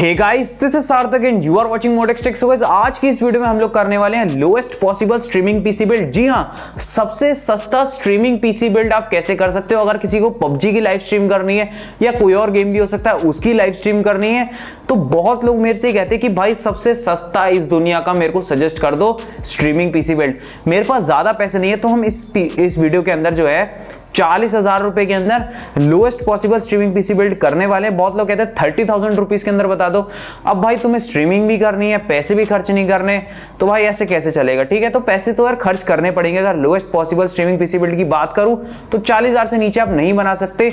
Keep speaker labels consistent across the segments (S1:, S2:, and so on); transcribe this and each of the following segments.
S1: Hey guys, this is Sarthak and you are watching Modex Tech. So guys, आज की इस video में हम लोग करने वाले हैं lowest possible streaming PC build. जी हां, सबसे सस्ता स्ट्रीमिंग पीसी बिल्ड आप कैसे कर सकते हो। अगर किसी को पबजी की लाइव स्ट्रीम करनी है या कोई और गेम भी हो सकता है उसकी लाइव स्ट्रीम करनी है, तो बहुत लोग मेरे से कहते हैं कि भाई सबसे सस्ता इस दुनिया का मेरे को सजेस्ट कर दो स्ट्रीमिंग पीसी बिल्ड। मेरे पास ज्यादा पैसे नहीं है, तो हम इस वीडियो के अंदर जो है 40,000 रुपए के अंदर lowest possible streaming PC build करने वाले। बहुत लोग कहते हैं 30,000 रुपीज के अंदर बता दो। अब भाई तुम्हें स्ट्रीमिंग भी करनी है, पैसे भी खर्च नहीं करने, तो भाई ऐसे कैसे चलेगा। ठीक है, तो पैसे तो यार खर्च करने पड़ेंगे। अगर lowest possible streaming PC build की बात करूं तो 40,000 से नीचे आप नहीं बना सकते।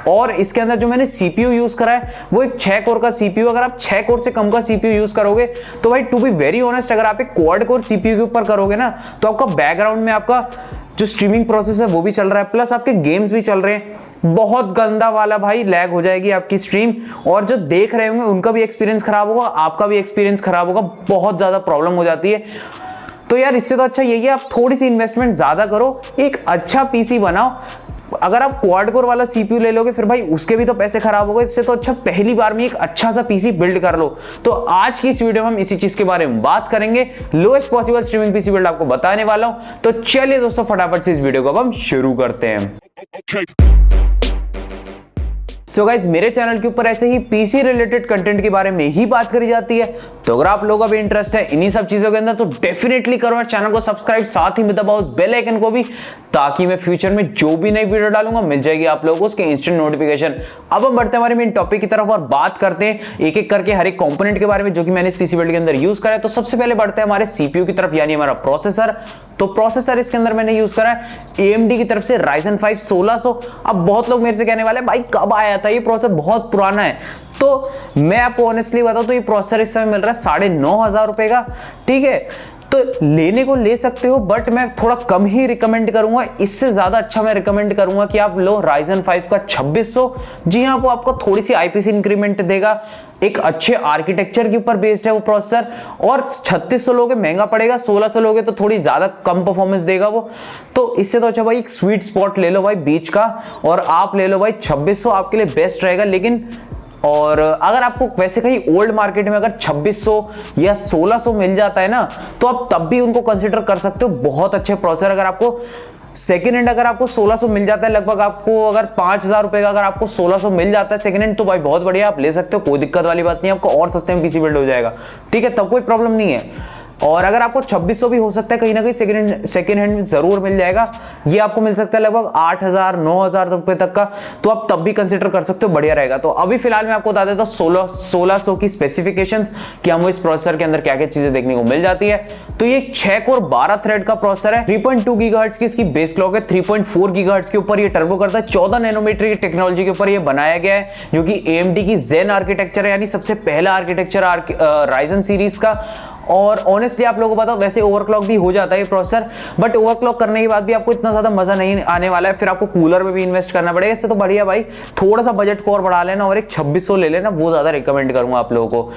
S1: और इसके अंदर जो मैंने सीपीयू यूज करा है वो एक 6 कोर का सीपीयू। अगर आप 6 कोर से कम का सीपीयू यूज करोगे तो भाई टू बी वेरी ऑनेस्ट, अगर आप एक क्वाड कोर सीपीयू के ऊपर करोगे ना, तो आपका बैकग्राउंड में आपका जो स्ट्रीमिंग प्रोसेस है वो भी चल रहा है, प्लस आपके गेम्स भी चल रहे हैं। बहुत गंदा वाला भाई लैग हो जाएगी आपकी स्ट्रीम, और जो देख रहे होंगे उनका भी एक्सपीरियंस खराब होगा, आपका भी एक्सपीरियंस खराब होगा। बहुत ज्यादा प्रॉब्लम हो जाती है। तो यार इससे तो अच्छा यही है, आप थोड़ी सी इन्वेस्टमेंट ज्यादा करो, एक अच्छा पीसी बनाओ। अगर आप क्वाड कोर वाला सीपीयू ले लोगे फिर भाई उसके भी तो पैसे खराब हो गए। इससे तो अच्छा पहली बार में एक अच्छा सा पीसी बिल्ड कर लो। तो आज की इस वीडियो में हम इसी चीज के बारे में बात करेंगे, lowest possible streaming PC build आपको बताने वाला हूं। तो चलिए दोस्तों, फटाफट से इस वीडियो को अब हम शुरू करते हैं। सो गाइज, मेरे चैनल के ऊपर ऐसे ही पीसी रिलेटेड कंटेंट के बारे में ही बात करी जाती है। तो अगर आप लोगों का भी इंटरेस्ट है इन्हीं सब चीजों के अंदर तो डेफिनेटली करो चैनल को सब्सक्राइब, साथ ही में दबाओ उस बेल आइकन को भी, ताकि मैं फ्यूचर में जो भी नई वीडियो डालूंगा मिल जाएगी आप लोगों को उसके इंस्टेंट नोटिफिकेशन। अब हम बढ़ते हैं हमारे मेन टॉपिक की तरफ और बात करते हैं एक एक करके हर एक कंपोनेंट के बारे में जो कि मैंने इस पीसी बिल्ड के अंदर यूज करा है। तो सबसे पहले बढ़ते हैं हमारे सीपीयू की तरफ, यानी हमारा प्रोसेसर। तो प्रोसेसर इसके अंदर मैंने यूज करा है AMD की तरफ से Ryzen 5 1600। अब बहुत लोग मेरे से कहने वाले भाई कब आया था ये प्रोसेसर, बहुत पुराना है। तो मैं आपको ऑनेस्टली बताऊं तो ये प्रोसेसर इस समय मिल रहा है 9,500 रुपए का। ठीक है, तो लेने को ले सकते हो, बट मैं थोड़ा कम ही रिकमेंड करूंगा। इससे ज्यादा अच्छा मैं रिकमेंड करूंगा कि आप लो Ryzen 5 का 2600। जी हाँ, वो आपको थोड़ी सी IPC इंक्रीमेंट देगा, एक अच्छे आर्किटेक्चर के ऊपर बेस्ड है वो प्रोसेसर। और 3600 लोगे महंगा पड़ेगा, 1600 लोगे तो थोड़ी ज्यादा कम परफॉर्मेंस देगा वो। तो इससे तो अच्छा भाई एक स्वीट स्पॉट ले लो भाई बीच का, और आप ले लो भाई 2600, आपके लिए बेस्ट रहेगा। लेकिन और अगर आपको वैसे कहीं ओल्ड मार्केट में अगर 2600 या 1600 मिल जाता है ना, तो आप तब भी उनको कंसीडर कर सकते हो। बहुत अच्छे प्रोसेसर अगर आपको सेकेंड हैंड अगर आपको 1600 मिल जाता है, लगभग आपको अगर 5,000 रुपए का अगर आपको 1600 मिल जाता है सेकेंड हैंड, तो भाई बहुत बढ़िया, आप ले सकते हो, कोई दिक्कत वाली बात नहीं है। आपको और सस्ते में पीसी बिल्ड हो जाएगा। ठीक है, तब कोई प्रॉब्लम नहीं है। और अगर आपको 2600 भी हो सकता है कहीं ना कहीं सेकेंड हैंड में जरूर मिल जाएगा। ये आपको मिल सकता है लगभग 8,000 9,000 रुपए तक का, तो आप तब भी कंसीडर कर सकते हो, बढ़िया रहेगा। तो अभी फिलहाल मैं आपको बता देता हूं 1600 की स्पेसिफिकेशंस कि हमें इस प्रोसेसर के अंदर क्या क्या चीजें देखने को मिल जाती है। तो ये 6 कोर 12 थ्रेड का प्रोसेसर है। 3.2 गीगाहर्ट्ज की इसकी बेस क्लॉक है, 3.4 गीगाहर्ट्ज के ऊपर ये टर्बो करता है। 14 नैनोमीटर की टेक्नोलॉजी के ऊपर ये बनाया गया है, जो कि AMD की Zen आर्किटेक्चर है, यानी सबसे पहला आर्किटेक्चर Ryzen सीरीज का। और ऑनेस्टली आप लोगों को बताओ, वैसे ओवरक्लॉक भी हो जाता है ये प्रोसेसर, बट ओवरक्लॉक करने के बाद भी आपको इतना ज्यादा मजा नहीं आने वाला है। फिर आपको कूलर में भी इन्वेस्ट करना पड़ेगा। इससे तो बढ़िया भाई थोड़ा सा बजट को और बढ़ा लेना और एक 2600 ले लेना, वो ज्यादा रिकमेंड करूंगा आप लोगों को।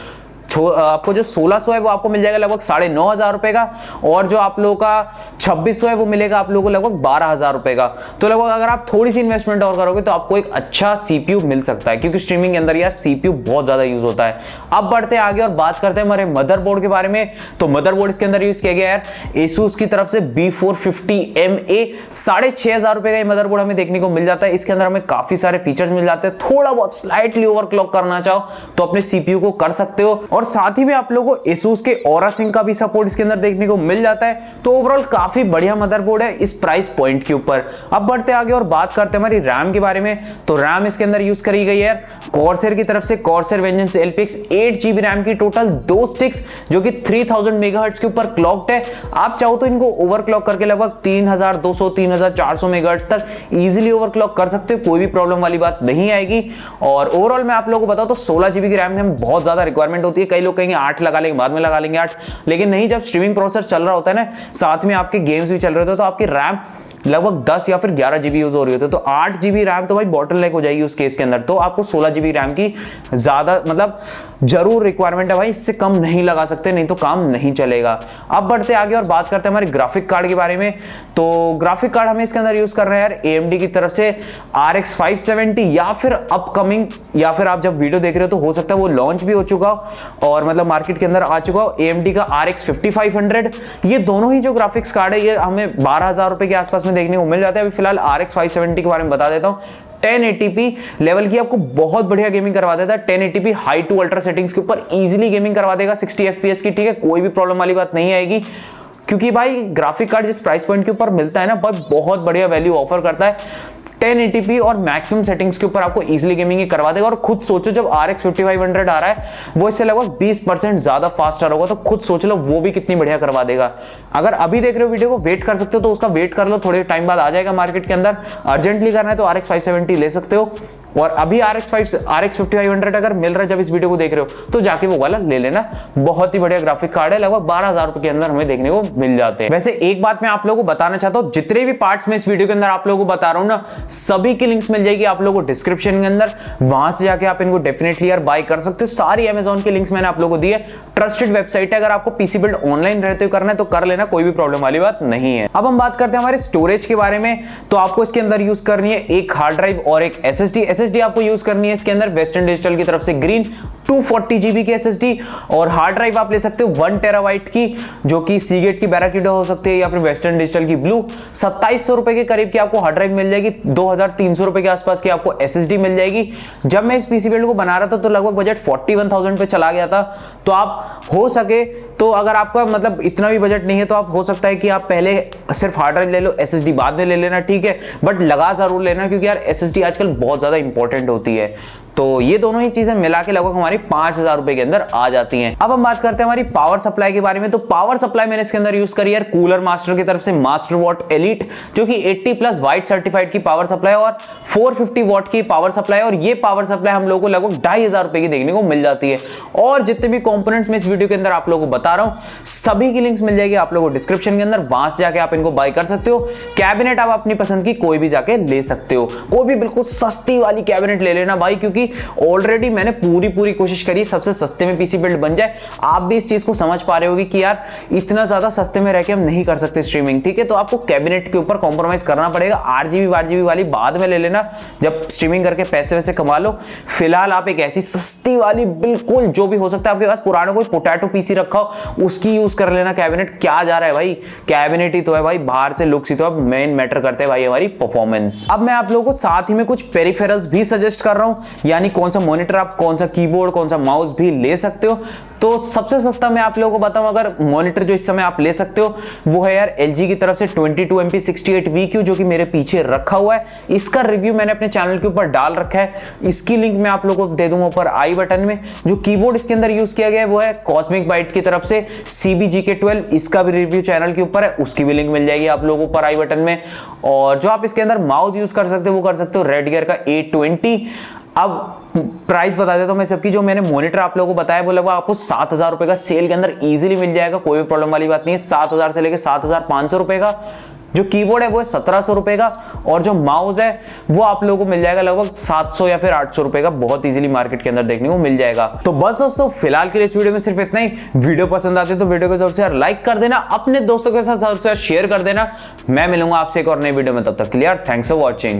S1: आपको जो 1600 है वो आपको मिल जाएगा लगभग 9,500 रुपए का, और जो आप लोगों का 2600 है वो मिलेगा आप लोगों को लगभग 12,000 रुपए का। तो लगभग अगर आप थोड़ी सी इन्वेस्टमेंट और करोगे तो आपको एक अच्छा सीपीयू मिल सकता है, क्योंकि स्ट्रीमिंग के अंदर यार सीपीयू बहुत ज्यादा यूज होता है। अब बढ़ते हैं आगे और बात करते हैं हमारे मदरबोर्ड के बारे में। तो मदरबोर्ड इसके अंदर यूज किया गया है Asus की तरफ से B450MA। 6,500 रुपए का ये मदरबोर्ड हमें देखने को मिल जाता है। इसके अंदर हमें काफी सारे फीचर्स मिल जाते हैं। थोड़ा बहुत स्लाइटली ओवरक्लॉक करना चाहो तो अपने सीपीयू को कर सकते हो, और साथ ही में आप लोगों को Asus के Aura Sync का भी सपोर्ट इसके अंदर देखने को मिल जाता है। तो ओवरऑल काफी बढ़िया मदरबोर्ड है इस प्राइस पॉइंट के ऊपर। अब बढ़ते आगे और बात करते हैं हमारी रैम के बारे में। तो रैम इसके अंदर यूज करी गई है Corsair की तरफ से Corsair Vengeance LPX 8GB RAM की, टोटल 2 स्टिक्स, जो कि 3000 मेगाहर्ट्ज के ऊपर क्लॉक्ड है। आप चाहो तो इनको ओवरक्लॉक करके लगभग 3200 3400 मेगाहर्ट्ज तक इजीली ओवरक्लॉक कर सकते हो, कोई भी प्रॉब्लम वाली बात नहीं आएगी। और ओवरऑल मैं आप लोगों को बताऊं तो 16GB की रैम में बहुत ज्यादा रिक्वायरमेंट होती है। कई लोग कहेंगे 8 लगा लेंगे, बाद में लगा लेंगे 8, लेकिन नहीं, जब स्ट्रीमिंग प्रोसेसर चल रहा होता है ना, साथ में आपके गेम्स भी चल रहे होते हैं, तो आपकी रैम लगभग 10 या फिर 11 जीबी यूज हो रही होती है, तो 8 जीबी रैम तो भाई बॉटल नेक हो जाएगी उस केस के अंदर। तो आपको 16 जीबी रैम की ज्यादा मतलब जरूर रिक्वायरमेंट है भाई, इससे कम नहीं लगा सकते, नहीं तो काम नहीं चलेगा। अब बढ़ते आगे और बात करते हैं हमारे ग्राफिक कार्ड के बारे में। तो ग्राफिक कार्ड हमें इसके अंदर यूज कर रहे हैं यार AMD की तरफ से RX 570 या फिर अपकमिंग, या फिर आप जब वीडियो देख रहे हो तो हो सकता है वो लॉन्च भी हो चुका हो और मतलब मार्केट के अंदर आ चुका हो, AMD का RX 5500। ये दोनों ही जो ग्राफिक्स कार्ड है ये हमें 12,000 रुपए के आसपास में देखने को मिल जाता है। अभी फिलहाल RX 570 के बारे में बता देता हूं। 1080p लेवल की आपको बहुत बढ़िया गेमिंग करवा देता है। 1080p high to ultra settings के ऊपर इजीली गेमिंग करवा देगा 60 FPS की, ठीक है, कोई भी प्रॉब्लम वाली बात नहीं आएगी। क्योंकि भाई ग्राफिक कार्ड जिस प्राइस पॉइंट के ऊपर मिलता है ना, बहुत बढ़िया वैल्यू ऑफर करता है। 1080p और मैक्सिमम सेटिंग्स के ऊपर आपको इजीली गेमिंग करवा देगा। और खुद सोचो जब RX 5500 आ रहा है वो इससे लगभग 20% ज्यादा फास्टर होगा, तो खुद सोच लो वो भी कितनी बढ़िया करवा देगा। अगर अभी देख रहे हो वीडियो को, वेट कर सकते हो तो उसका वेट कर लो, थोड़े टाइम बाद आ जाएगा मार्केट के अंदर। अर्जेंटली करना है तो RX 570 ले सकते हो। और अभी RX 5500 अगर मिल रहा है जब इस वीडियो को देख रहे हो तो जाके वो वाला ले लेना, बहुत ही बढ़िया ग्राफिक कार्ड है, लगभग 12,000 रुपए के अंदर हमें देखने को मिल जाते हैं। वैसे एक बात मैं आप लोगों को बताना चाहता हूं, जितने भी पार्ट्स में इस वीडियो के अंदर आप लोगों को बता रहा हूं ना, सभी की लिंक्स मिल जाएगी आप लोगों को डिस्क्रिप्शन के अंदर, वहां से जाके आप इनको डेफिनेटली यार बाय कर सकते हो। सारी अमेजॉन की लिंक्स मैंने आप लोगों को दी है, ट्रस्टेड वेबसाइट है। अगर आपको पीसी बिल्ड ऑनलाइन रहते हुए करना है तो कर लेना, कोई भी प्रॉब्लम वाली बात नहीं है। अब हम बात करते हैं हमारे स्टोरेज के बारे में। तो आपको इसके अंदर यूज करनी है एक हार्ड ड्राइव और एक SSD आपको यूज करनी है इसके अंदर वेस्टर्न डिजिटल की तरफ से ग्रीन 240 GB की SSD। और हार्ड ड्राइव आप ले सकते हो 1 टेराबाइट की, जो कि सीगेट की बैराक्यूडा हो सकती है या फिर वेस्टर्न डिजिटल की ब्लू। 2700 रुपए के करीब की आपको हार्ड ड्राइव मिल जाएगी, 2300 रुपए के आसपास की आपको SSD मिल जाएगी। जब मैं इस पीसी बिल्ड को बना रहा था तो लगभग बजट 41,000 पे चला गया था। तो आप हो सके तो अगर आपका मतलब इतना भी बजट नहीं है तो आप हो सकता है कि आप पहले सिर्फ हार्ड ड्राइव ले लो, SSD बाद में ले लेना, ठीक है, बट लगा जरूर लेना क्योंकि यार SSD आजकल बहुत ज्यादा इंपॉर्टेंट होती है। तो ये दोनों ही चीजें मिला के लगभग हमारी 5,000 रुपए के अंदर आ जाती हैं। अब हम बात करते हैं हमारी पावर सप्लाई के बारे में। तो पावर सप्लाई मैंने इसके अंदर यूज करी है कूलर मास्टर की तरफ से मास्टर वॉट एलिट, जो कि 80+ वाइट सर्टिफाइड की पावर सप्लाई और 450 वॉट की पावर सप्लाई। और ये पावर सप्लाई हम लोगों को लगभग 2,500 रुपए की देखने को मिल जाती है। और जितने भी कंपोनेंट्स में इस वीडियो के अंदर आप लोगों को बता रहा हूं सभी की लिंक्स मिल जाएगी आप लोगों को डिस्क्रिप्शन के अंदर, वहां से जाके आप इनको बाय कर सकते हो। कैबिनेट आप अपनी पसंद की कोई भी जाके ले सकते हो, कोई भी बिल्कुल सस्ती वाली कैबिनेट ले लेना भाई, क्योंकि ऑलरेडी मैंने पूरी कोशिश करी सबसे सस्ते में पीसी बिल्ड बन जाए। आप भी इस चीज को समझ पा रहे होगे कि यार इतना ज्यादा सस्ते में रह के हम नहीं कर सकते स्ट्रीमिंग, ठीक है, तो आपको कैबिनेट के ऊपर कॉम्प्रोमाइज करना पड़ेगा। 8GB वाली बाद में ले लेना जब स्ट्रीमिंग करके पैसे वैसे कमा लो। फिलहाल आप एक ऐसी सस्ती वाली बिल्कुल जो भी हो सकता है, आपके पास पुराना कोई पोटैटो पीसी रखा हो उसकी यूज कर लेना। कैबिनेट क्या जा रहा है भाई, कैबिनेट ही तो है भाई, बाहर से लुक्स ही तो अब मेन मैटर करते हैं भाई हमारी परफॉर्मेंस। अब मैं आप लोगों को साथ ही में कुछ पेरिफेरल्स भी सजेस्ट कर रहा हूं, यानी कौन सा मॉनिटर आप कौन सा कीबोर्ड कौन सा माउस भी ले सकते हो। तो सबसे सस्ता मैं आप लोगों को बताऊं अगर मॉनिटर जो इस समय आप ले सकते हो वो है यार LG की तरफ से 22MP 68VQ, जो कि मेरे पीछे रखा हुआ है। इसका रिव्यू मैंने अपने चैनल के ऊपर डाल रखा है, इसकी लिंक मैं आप लोगों को दे दूंगा ऊपर आई बटन में। जो कीबोर्ड इसके अंदर यूज किया गया है वो है कॉस्मिक बाइट की तरफ से CBGK12, इसका भी रिव्यू चैनल के ऊपर है, उसकी भी लिंक मिल जाएगी आप लोगों को ऊपर आई बटन में। और जो आप इसके अंदर माउस यूज कर सकते हो वो कर सकते हो रेडगियर का 820। अब प्राइस बता देता हूं मैं सबकी। जो मैंने मॉनिटर आप लोगों को बताया वो लगभग आपको 7,000 रुपए का सेल के अंदर इजीली मिल जाएगा, कोई भी प्रॉब्लम वाली बात नहीं है। 7,000 से लेकर 7,500 रुपए का जो कीबोर्ड है वो है 1,700 रुपए का, और जो माउस है वो आप लोगों को मिल जाएगा लगभग 700 या फिर 800 रुपए का, बहुत इजीली मार्केट के अंदर देखने को मिल जाएगा। तो बस दोस्तों फिलहाल के लिए इस वीडियो में सिर्फ इतना ही। वीडियो पसंद आती है तो वीडियो को जरूर से लाइक कर देना, अपने दोस्तों के साथ जरूर से शेयर कर देना। मैं मिलूंगा आपसे एक और नई वीडियो में, तब तक के लिए थैंक्स फॉर वॉचिंग।